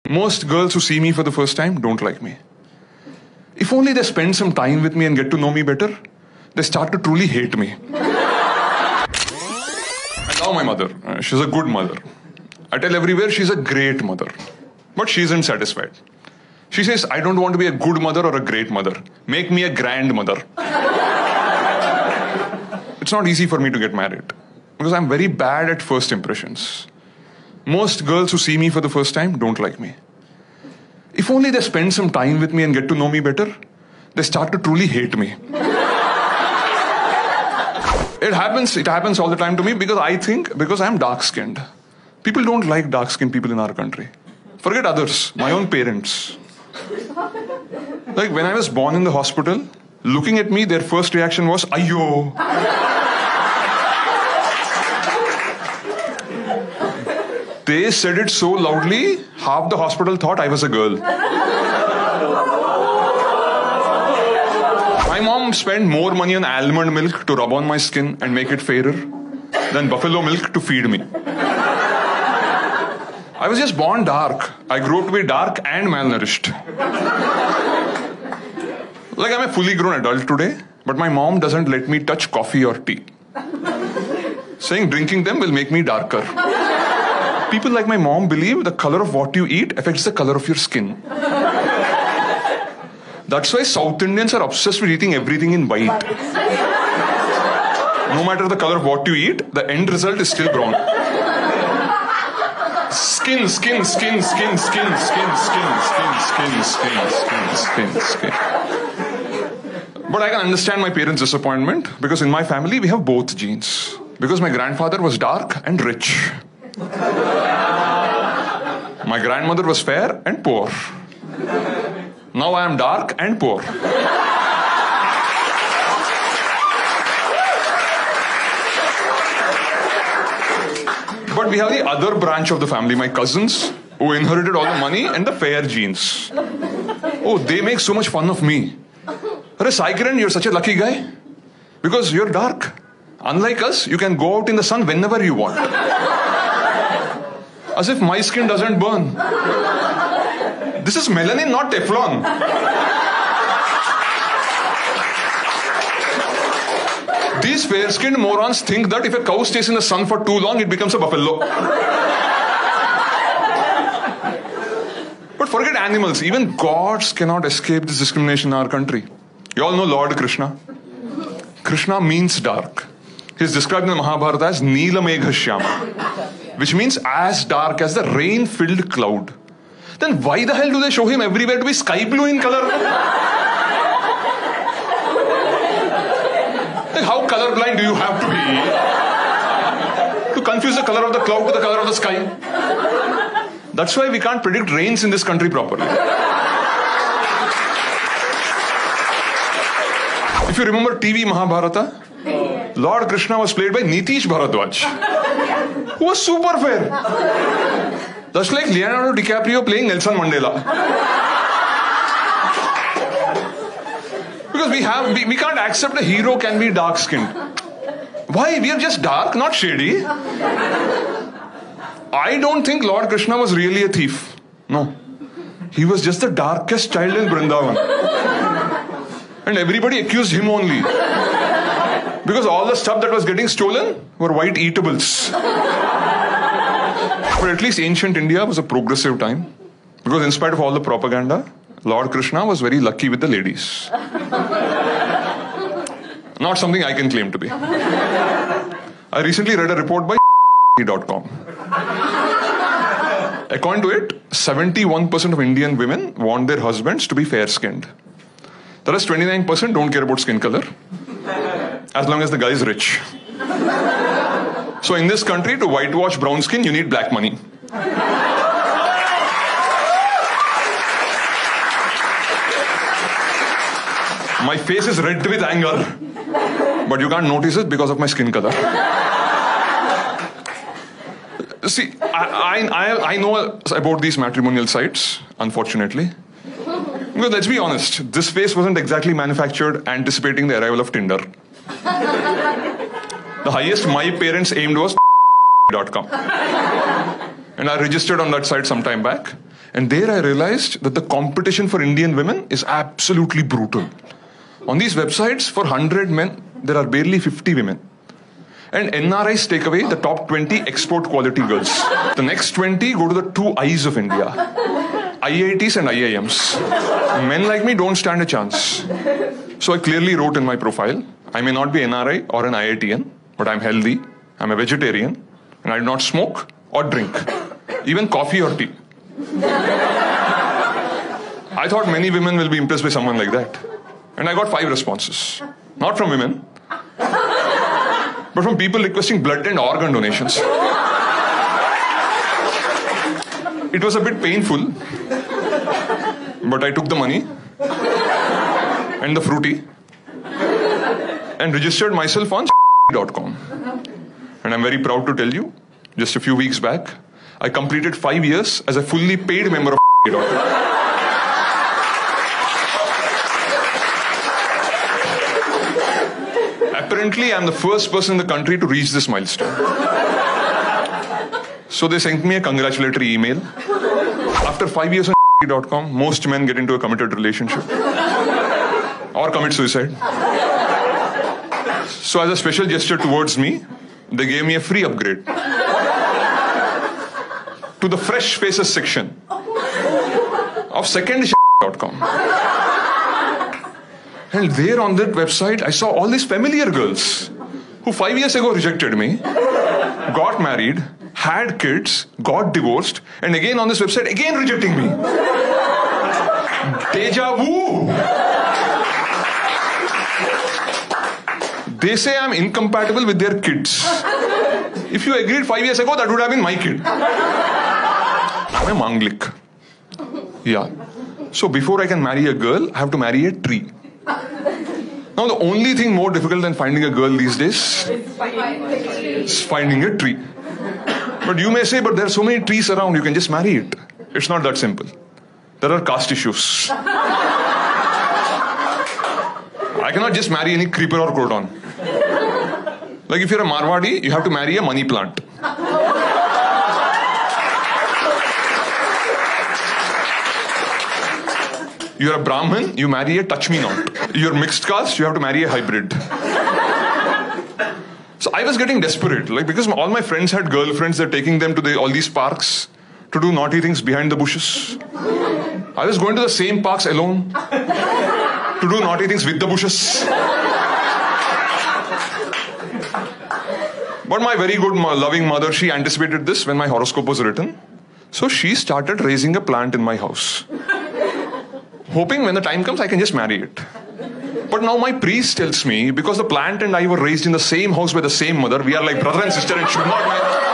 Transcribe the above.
Most girls who see me for the first time don't like me. If only they spend some time with me and get to know me better, they start to truly hate me. I love my mother. She's a good mother. I tell everywhere she's a great mother. But she isn't satisfied. She says, I don't want to be a good mother or a great mother. Make me a grandmother. It's not easy for me to get married because I'm very bad at first impressions. Most girls who see me for the first time don't like me. If only they spend some time with me and get to know me better, they start to truly hate me. It happens all the time to me because I'm dark-skinned. People don't like dark-skinned people in our country. Forget others, my own parents. Like when I was born in the hospital, looking at me, their first reaction was, Ayyo. They said it so loudly, half the hospital thought I was a girl. My mom spent more money on almond milk to rub on my skin and make it fairer than buffalo milk to feed me. I was just born dark. I grew up to be dark and malnourished. Like I'm a fully grown adult today, but my mom doesn't let me touch coffee or tea. Saying drinking them will make me darker. People like my mom believe the color of what you eat affects the color of your skin. That's why South Indians are obsessed with eating everything in white. No matter the color of what you eat, the end result is still brown. Skin. But I can understand my parents' disappointment because in my family we have both genes. Because my grandfather was dark and rich. My grandmother was fair and poor. Now I am dark and poor. But we have the other branch of the family, my cousins, who inherited all the money and the fair genes. Oh, they make so much fun of me. Arey Sai Kiran, you're such a lucky guy. Because you're dark. Unlike us, you can go out in the sun whenever you want. As if my skin doesn't burn. This is melanin, not Teflon. These fair-skinned morons think that if a cow stays in the sun for too long, it becomes a buffalo. But forget animals. Even gods cannot escape this discrimination in our country. You all know Lord Krishna. Krishna means dark. He is described in the Mahabharata as Neela Megha Shyama, which means as dark as the rain-filled cloud. Then why the hell do they show him everywhere to be sky blue in color? Like how colorblind do you have to be to confuse the color of the cloud with the color of the sky? That's why we can't predict rains in this country properly. If you remember TV Mahabharata, Lord Krishna was played by Nitish Bharadwaj, who was super fair. That's like Leonardo DiCaprio playing Nelson Mandela. Because we can't accept a hero can be dark-skinned. Why? We are just dark, not shady. I don't think Lord Krishna was really a thief. No. He was just the darkest child in Vrindavan. And everybody accused him only. Because all the stuff that was getting stolen were white eatables. But at least ancient India was a progressive time. Because in spite of all the propaganda, Lord Krishna was very lucky with the ladies. Not something I can claim to be. I recently read a report by .com. According to it, 71% of Indian women want their husbands to be fair-skinned. The rest 29% don't care about skin color, as long as the guy is rich. So in this country, to whitewash brown skin, you need black money. My face is red with anger, but you can't notice it because of my skin color. See, I know about these matrimonial sites, unfortunately. Because let's be honest, this face wasn't exactly manufactured anticipating the arrival of Tinder. The highest my parents aimed was .com. And I registered on that site some time back. And there I realized that the competition for Indian women is absolutely brutal. On these websites, for 100 men, there are barely 50 women. And NRIs take away the top 20 export quality girls. The next 20 go to the two eyes of India, IITs and IIMs. Men like me don't stand a chance. So I clearly wrote in my profile, I may not be NRI or an IITian, but I'm healthy, I'm a vegetarian, and I do not smoke or drink, even coffee or tea. I thought many women will be impressed by someone like that. And I got 5 responses. Not from women, but from people requesting blood and organ donations. It was a bit painful, but I took the money and the fruity and registered myself on .com. And I'm very proud to tell you, just a few weeks back, I completed 5 years as a fully paid member of .com. Apparently, I'm the first person in the country to reach this milestone. So they sent me a congratulatory email. After 5 years on .com, most men get into a committed relationship or commit suicide. So as a special gesture towards me, they gave me a free upgrade to the Fresh Faces section of second.com. And there on that website, I saw all these familiar girls who 5 years ago rejected me, got married, had kids, got divorced, and again on this website, again rejecting me. Deja vu! They say I'm incompatible with their kids. If you agreed 5 years ago, that would have been my kid. I'm a Manglik. Yeah. So before I can marry a girl, I have to marry a tree. Now the only thing more difficult than finding a girl these days is finding a tree. But you may say, but there are so many trees around, you can just marry it. It's not that simple. There are caste issues. I cannot just marry any creeper or croton. Like if you're a Marwadi, you have to marry a money plant. You're a Brahmin, you marry a touch-me-not. You're mixed caste, you have to marry a hybrid. So I was getting desperate, like because all my friends had girlfriends, they're taking them to all these parks to do naughty things behind the bushes. I was going to the same parks alone to do naughty things with the bushes. But my very good, loving mother, she anticipated this when my horoscope was written. So she started raising a plant in my house, hoping when the time comes, I can just marry it. But now my priest tells me, because the plant and I were raised in the same house by the same mother, we are like brother and sister and should not marry.